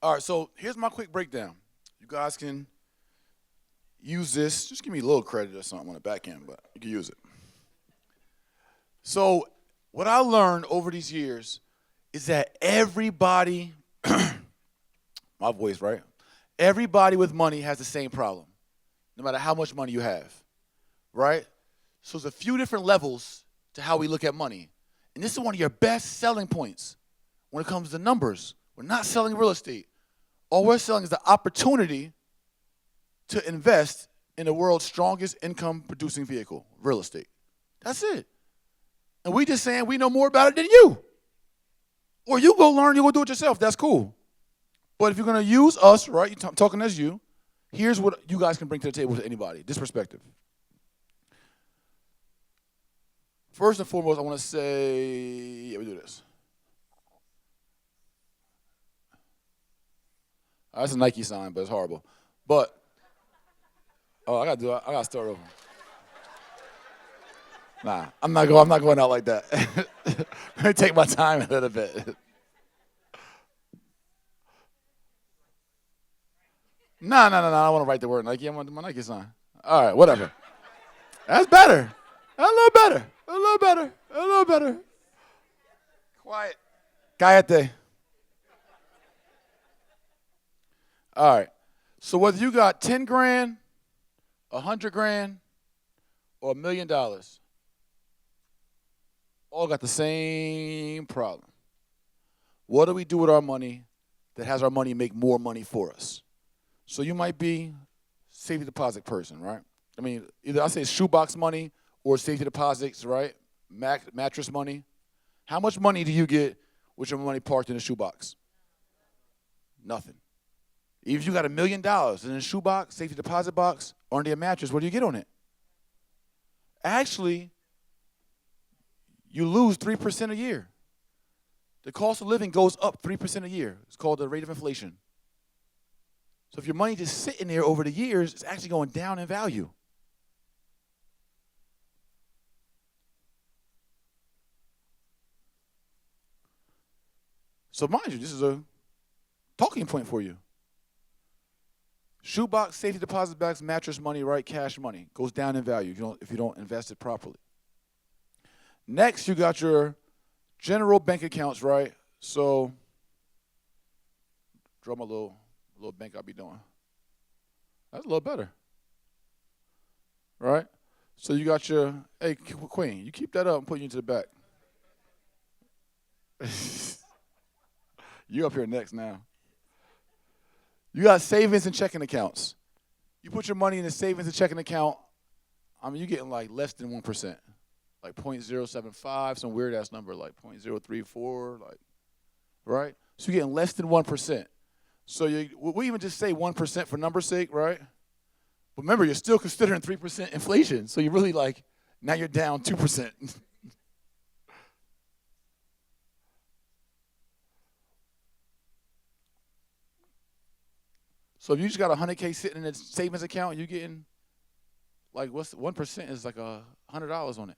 All right, so here's my quick breakdown. You guys can use this. Just give me a little credit or something on the back end, but you can use it. So, what I learned over these years is that everybody, my voice, right? Everybody with money has the same problem, no matter how much money you have, right? So, there's a few different levels to how we look at money. And this is one of your best selling points when it comes to numbers. We're not selling real estate. All we're selling is the opportunity to invest in the world's strongest income producing vehicle, real estate. That's it. And we just saying we know more about it than you. Or you go learn, you go do it yourself. That's cool. But if you're going to use us, right, I'm talking as you, here's what you guys can bring to the table to anybody, this perspective. First and foremost, I want to say, yeah, we do this. That's a Nike sign, but it's horrible. But, oh, I gotta start over. Nah, I'm not going out like that. Let me take my time a little bit. No, I don't want to write the word Nike. I want my Nike sign. All right, whatever. That's better. A little better. A little better. A little better. Quiet. Cállate. All right. So whether you got 10 grand, 100 grand, or $1 million, all got the same problem. What do we do with our money that has our money make more money for us? So you might be safety deposit person, right? I mean, either I say shoebox money or safety deposits, right? Mattress money. How much money do you get with your money parked in a shoebox? Nothing. If you got $1 million in a shoebox, safety deposit box, or under your mattress, what do you get on it? Actually, you lose 3% a year. The cost of living goes up 3% a year. It's called the rate of inflation. So if your money just sitting there over the years, it's actually going down in value. So mind you, this is a talking point for you. Shoebox, safety deposit box, mattress money, right? Cash money goes down in value if you don't invest it properly. Next, you got your general bank accounts, right? So, draw my little bank I'll be doing. That's a little better, right? So you got your, hey, Queen, you keep that up and put you into the back. You up here next now. You got savings and checking accounts. You put your money in a savings and checking account, I mean, you're getting like less than 1%. Like 0.075, some weird ass number, like 0.034, like, right? So you're getting less than 1%. So we even just say 1% for number's sake, right? But remember, you're still considering 3% inflation. So you're really like, now you're down 2%. So if you just got 100K sitting in a savings account, you're getting, like, what's 1% is like $100 on it.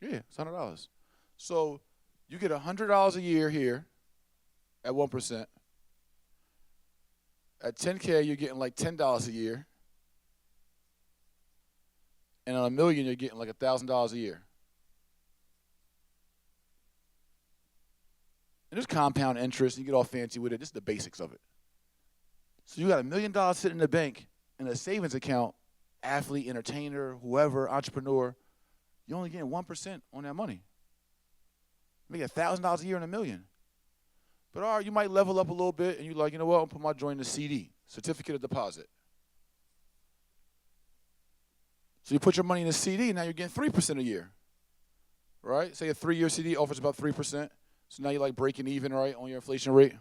Yeah, it's $100. So you get $100 a year here at 1%. At 10K, you're getting like $10 a year. And on $1 million, you're getting like $1,000 a year. And there's compound interest. You get all fancy with it. This is the basics of it. So you got $1 million sitting in the bank in a savings account, athlete, entertainer, whoever, entrepreneur. You're only getting 1% on that money. You make $1,000 a year in $1 million. But all right, you might level up a little bit, and you're like, you know what, I'll put my joint in a CD, certificate of deposit. So you put your money in a CD, and now you're getting 3% a year, right? Say a 3-year CD offers about 3%. So now you're like breaking even, right, on your inflation rate.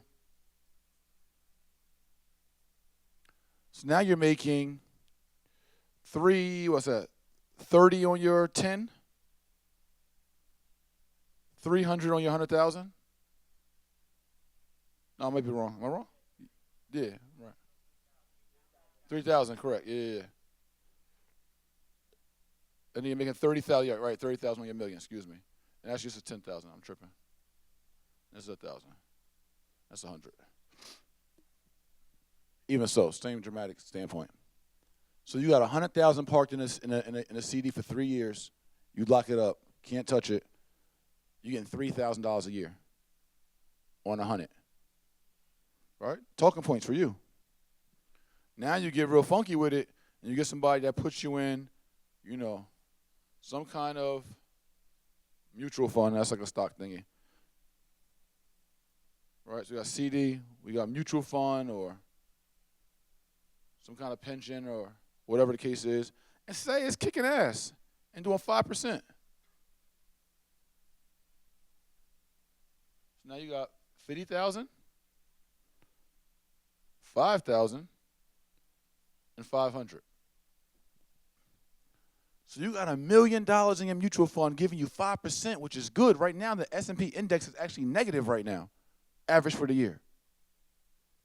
So now you're making 30 on your 10, 300 on your 100,000. No, I might be wrong. Am I wrong? Yeah, right. 3,000, correct. Yeah. And then you're making 30,000, yeah, right, 30,000 on your million, excuse me. And that's just a 10,000, I'm tripping. That's 1,000. That's 100. Even so, same dramatic standpoint. So you got 100,000 parked in a CD for 3 years. You lock it up, can't touch it. You're getting $3,000 a year on 100. Right? Talking points for you. Now you get real funky with it, and you get somebody that puts you in, some kind of mutual fund. That's like a stock thingy. Right? So we got CD, we got mutual fund, or some kind of pension, or whatever the case is, and say it's kicking ass and doing 5%. So now you got 50,000, 5,000, and 500. So you got $1 million in your mutual fund giving you 5%, which is good. Right now, the S&P index is actually negative right now, average for the year.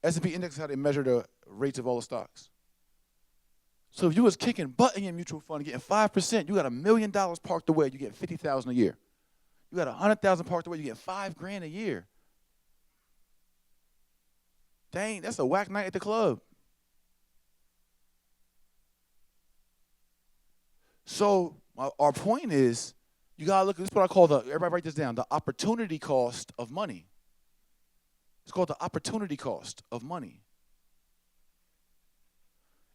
S&P index is how they measure the rates of all the stocks. So if you was kicking butt in your mutual fund and getting 5%, you got $1 million parked away, you get $50,000 a year. You got 100,000 parked away, you get $5,000 a year. Dang, that's a whack night at the club. So our point is, you gotta look. This is what I call everybody write this down, the opportunity cost of money. It's called the opportunity cost of money.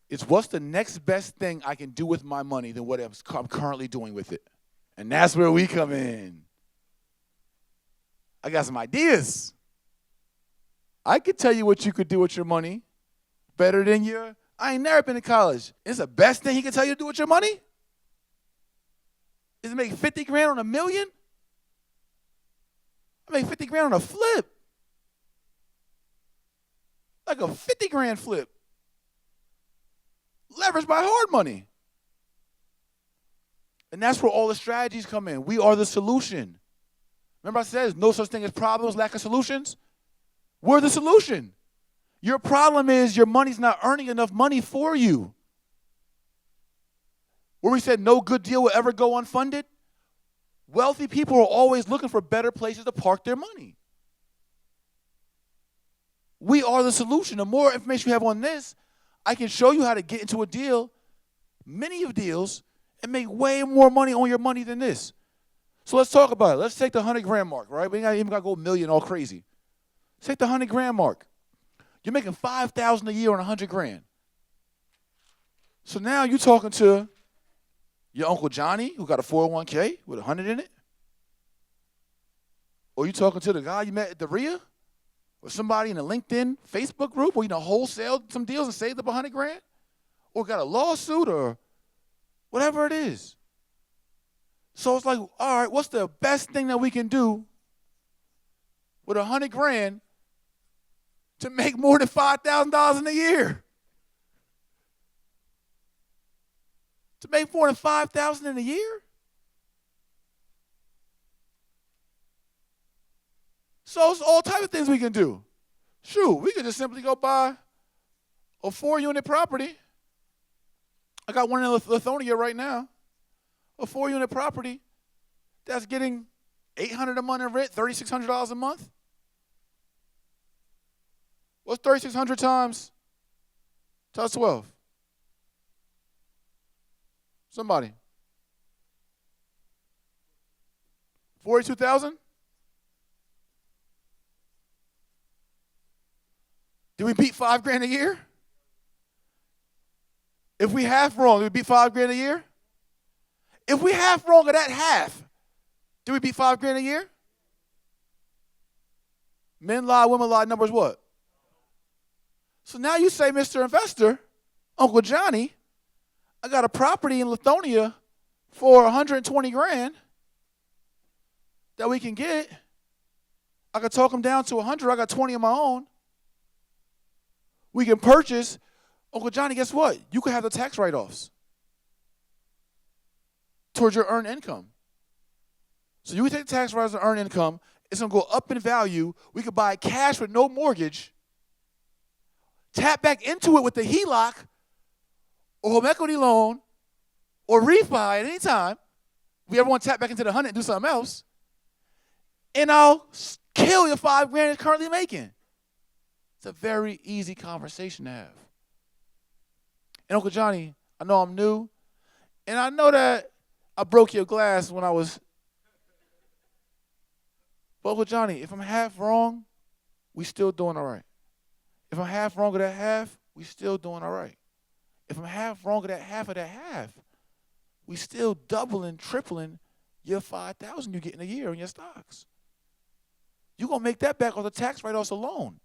It's what's the next best thing I can do with my money than what I'm currently doing with it. And that's where we come in. I got some ideas. I could tell you what you could do with your money better than I ain't never been to college. It's the best thing he can tell you to do with your money? Is it make $50,000 on $1 million? I make $50,000 on a flip. Like a $50,000 flip. Leveraged by hard money. And that's where all the strategies come in. We are the solution. Remember I said there's no such thing as problems, lack of solutions? We're the solution. Your problem is your money's not earning enough money for you. Where we said no good deal will ever go unfunded, wealthy people are always looking for better places to park their money. We are the solution. The more information you have on this, I can show you how to get into a deal, many of deals, and make way more money on your money than this. So let's talk about it. Let's take the $100,000 mark, right? We ain't even got to go $1 million all crazy. Let's take the $100,000 mark. You're making $5,000 a year on $100,000. So now you're talking to your Uncle Johnny, who got a 401k with 100 in it? Or you talking to the guy you met at the RIA? Or somebody in a LinkedIn Facebook group where wholesaled some deals and saved up $100,000? Or got a lawsuit or whatever it is. So it's like, all right, what's the best thing that we can do with $100,000 to make more than $5,000 in a year? To make more than $5,000 in a year? So it's all types of things we can do. Shoot, we could just simply go buy a 4-unit property. I got one in Lithonia right now. A 4-unit property that's getting $800 a month in rent, $3,600 a month. What's 3,600 times 12? Somebody. 42,000? Did we beat $5,000 a year? If we half wrong, did we beat $5,000 a year? If we half wrong of that half, did we beat $5,000 a year? Men lie, women lie, numbers what? So now you say, Mr. Investor, Uncle Johnny, I got a property in Lithonia for $120,000 that we can get. I could talk them down to 100. I got 20 of my own. We can purchase. Uncle Johnny, guess what? You could have the tax write-offs towards your earned income. So you can take the tax write-offs and earned income. It's going to go up in value. We could buy cash with no mortgage, tap back into it with the HELOC or home equity loan or refi at any time. We ever want to tap back into the 100 and do something else. And I'll kill your $5,000 it's currently making. It's a very easy conversation to have. And Uncle Johnny, I know I'm new, and I know that I broke your glass when I was. But Uncle Johnny, if I'm half wrong, we still doing all right. If I'm half wrong of that half, we still doing all right. If I'm half wrong of that half, we still doubling, tripling your 5,000 you get in a year on your stocks. You're gonna make that back on the tax write-offs alone.